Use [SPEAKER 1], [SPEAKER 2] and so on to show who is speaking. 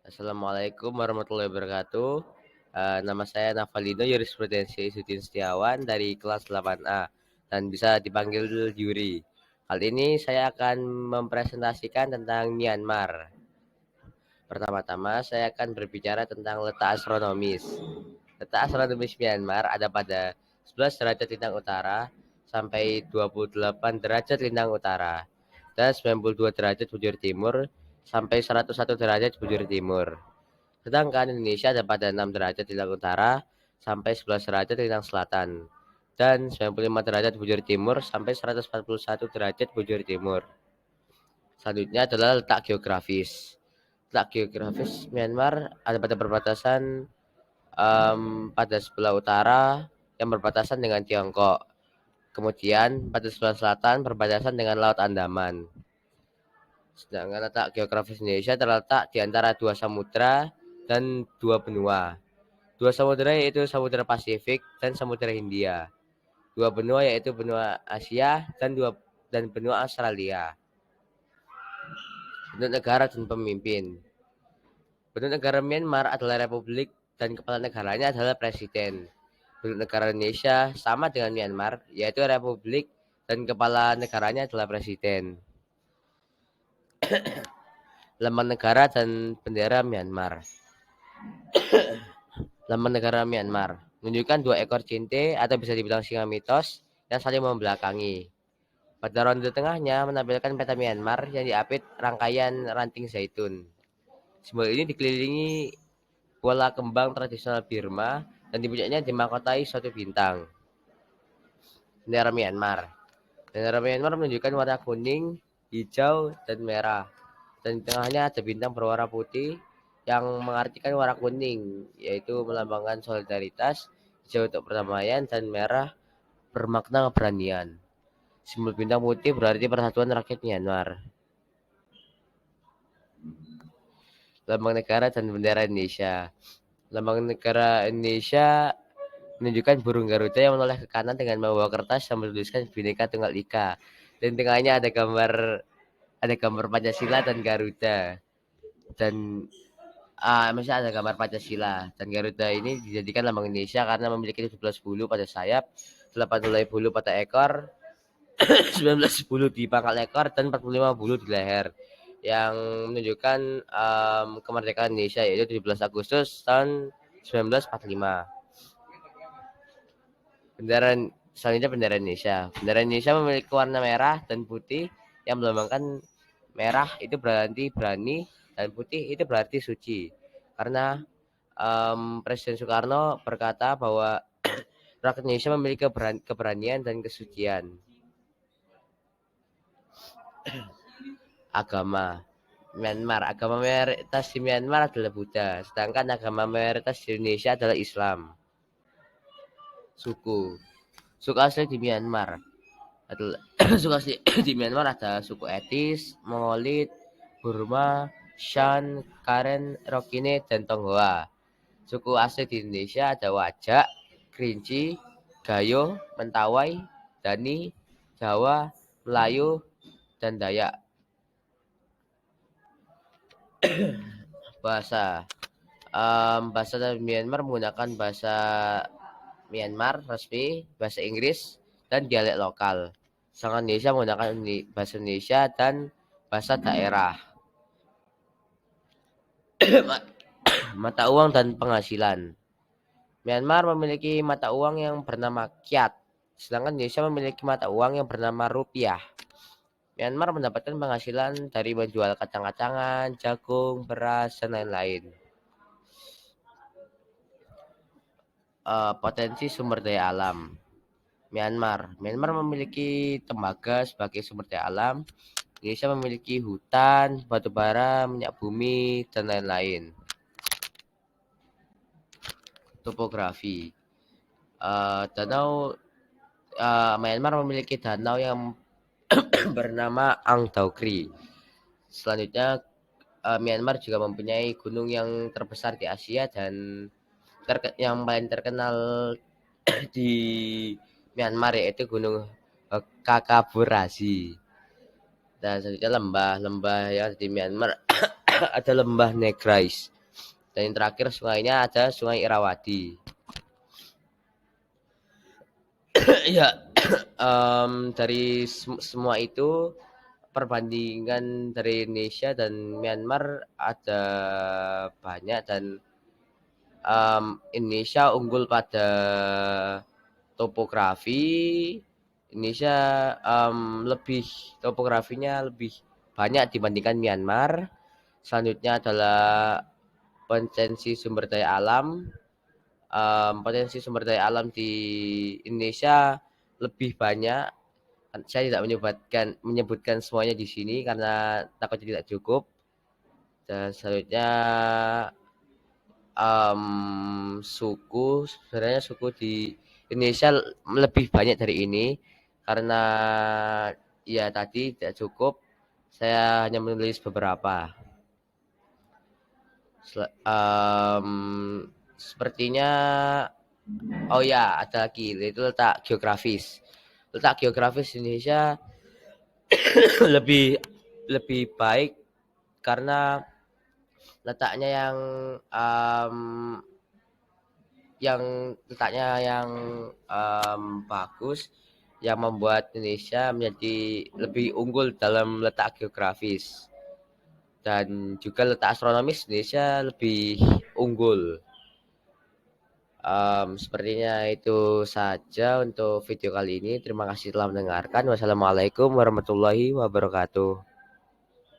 [SPEAKER 1] Assalamualaikum warahmatullahi wabarakatuh. Nama saya Navalino Yurisprudensi Isudin Setiawan dari kelas 8A dan bisa dipanggil Yuri. Kali ini saya akan mempresentasikan tentang Myanmar. Pertama-tama saya akan berbicara tentang letak astronomis. Letak astronomis Myanmar ada pada 11 derajat lintang utara sampai 28 derajat lintang utara dan 92 derajat bujur timur sampai 101 derajat bujur timur. Sedangkan Indonesia ada pada 6 derajat lintang utara sampai 11 derajat lintang selatan dan 95 derajat bujur timur sampai 141 derajat bujur timur. Selanjutnya adalah letak geografis. Letak geografis Myanmar ada pada perbatasan pada sebelah utara yang berbatasan dengan Tiongkok. Kemudian pada sebelah selatan berbatasan dengan Laut Andaman. Sedangkan letak geografis Indonesia terletak di antara dua samudra dan dua benua. Dua samudra yaitu Samudra Pasifik dan Samudra Hindia. Dua benua yaitu benua Asia dan benua Australia. Bentuk negara dan pemimpin. Bentuk negara Myanmar adalah republik dan kepala negaranya adalah presiden. Bentuk negara Indonesia sama dengan Myanmar, yaitu republik dan kepala negaranya adalah presiden. Lambang negara dan bendera Myanmar. Lambang negara Myanmar menunjukkan dua ekor cinte atau bisa dibilang singa mitos yang saling membelakangi. Pada ronde tengahnya menampilkan peta Myanmar yang diapit rangkaian ranting zaitun. Simbol ini dikelilingi bola kembang tradisional Burma dan di puncaknya dimahkotai suatu bintang. Bendera Myanmar. Bendera Myanmar menunjukkan warna kuning, hijau, dan merah. Dan di tengahnya ada bintang berwarna putih yang mengartikan warna kuning, yaitu melambangkan solidaritas, hijau untuk perdamaian, dan merah bermakna keberanian. Simbol bintang putih berarti persatuan rakyat Myanmar. Lambang negara dan bendera Indonesia. Lambang negara Indonesia menunjukkan burung Garuda yang menoleh ke kanan dengan membawa kertas yang bertuliskan Bhinneka Tunggal Ika. Dan tengahnya ada gambar Pancasila dan Garuda. Dan masih ada gambar Pancasila dan Garuda ini dijadikan lambang Indonesia karena memiliki 17 bulu pada sayap, 8 helai bulu pada ekor, 19 bulu di pangkal ekor dan 45 bulu di leher yang menunjukkan kemerdekaan Indonesia yaitu 17 Agustus tahun 1945. Selanjutnya bendera Indonesia. Bendera Indonesia memiliki warna merah dan putih yang melambangkan merah itu berarti berani dan putih itu berarti suci. Karena Presiden Soekarno berkata bahwa rakyat Indonesia memiliki keberanian dan kesucian. Agama Myanmar. Agama mayoritas di Myanmar adalah Buddha, sedangkan agama mayoritas di Indonesia adalah Islam. Suku asli di Myanmar adalah suku asli di Myanmar ada suku Etis, Mongolit, Burma, Shan, Karen, Rohingya, dan Tonghoa. Suku asli di Indonesia ada Wajak, Kerinci, Gayo, Mentawai, Dani, Jawa, Melayu, dan Dayak. Bahasa bahasa Myanmar menggunakan bahasa Myanmar resmi, bahasa Inggris, dan dialek lokal. Sedangkan Indonesia menggunakan bahasa Indonesia dan bahasa daerah. Mata uang dan penghasilan. Myanmar memiliki mata uang yang bernama Kyat, sedangkan Indonesia memiliki mata uang yang bernama rupiah. Myanmar mendapatkan penghasilan dari menjual kacang-kacangan, jagung, beras, dan lain-lain. Potensi sumber daya alam. Myanmar memiliki tembaga sebagai sumber daya alam. Indonesia memiliki hutan, batu bara, minyak bumi, dan lain-lain. Topografi. Myanmar memiliki danau yang bernama Ang Tau Kri. Selanjutnya, Myanmar juga mempunyai gunung yang terbesar di Asia dan yang paling terkenal di Myanmar yaitu Gunung Kakaburasi. Dan selanjutnya lembah yang ada di Myanmar ada lembah Negrais. Dan yang terakhir sungainya ada Sungai Irawadi. Ya, dari semua itu perbandingan dari Indonesia dan Myanmar ada banyak dan Indonesia unggul pada topografi. Indonesia lebih topografinya lebih banyak dibandingkan Myanmar. Selanjutnya adalah potensi sumber daya alam. Potensi sumber daya alam di Indonesia lebih banyak. Saya tidak menyebutkan semuanya di sini karena takutnya tidak cukup. Dan selanjutnya sebenarnya suku di Indonesia lebih banyak dari ini karena ya tadi tidak cukup. Saya hanya menulis beberapa. Sepertinya, oh ya, ada lagi, itu letak geografis. Letak geografis Indonesia lebih lebih baik karena letaknya um, yang bagus, yang membuat Indonesia menjadi lebih unggul dalam letak geografis dan juga letak astronomis Indonesia lebih unggul. Sepertinya itu saja untuk video kali ini. Terima kasih telah mendengarkan. Wassalamualaikum warahmatullahi wabarakatuh.